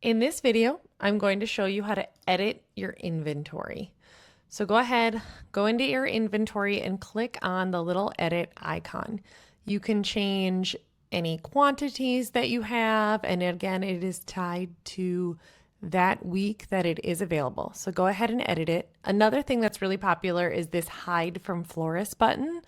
In this video, I'm going to show you how to edit your inventory. So go ahead, go into your inventory and click on the little edit icon. You can change any quantities that you have, and again, it is tied to that week that it is available. So go ahead and edit it. Another thing that's really popular is this hide from Florists button.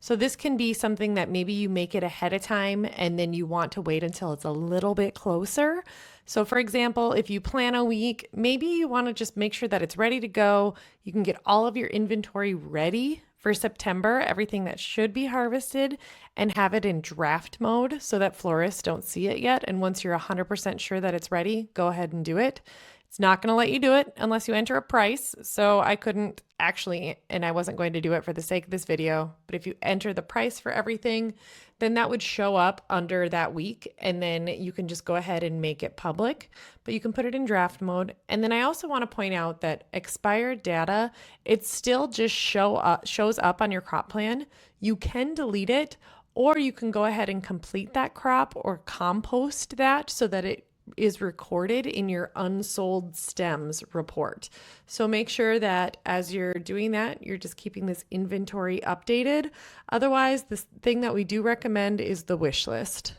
So this can be something that maybe you make it ahead of time and then you want to wait until it's a little bit closer. So for example, if you plan a week, maybe you want to just make sure that it's ready to go. You can get all of your inventory ready for September, everything that should be harvested, and have it in draft mode so that florists don't see it yet. And once you're 100% sure that it's ready, go ahead and do it. It's not going to let you do it unless you enter a price. So I couldn't actually, and I wasn't going to do it for the sake of this video, but if you enter the price for everything, then that would show up under that week. And then you can just go ahead and make it public, but you can put it in draft mode. And then I also want to point out that expired data, it still just shows up on your crop plan. You can delete it, or you can go ahead and complete that crop or compost that so that it is recorded in your unsold stems report. So make sure that as you're doing that, you're just keeping this inventory updated. Otherwise, the thing that we do recommend is the wish list.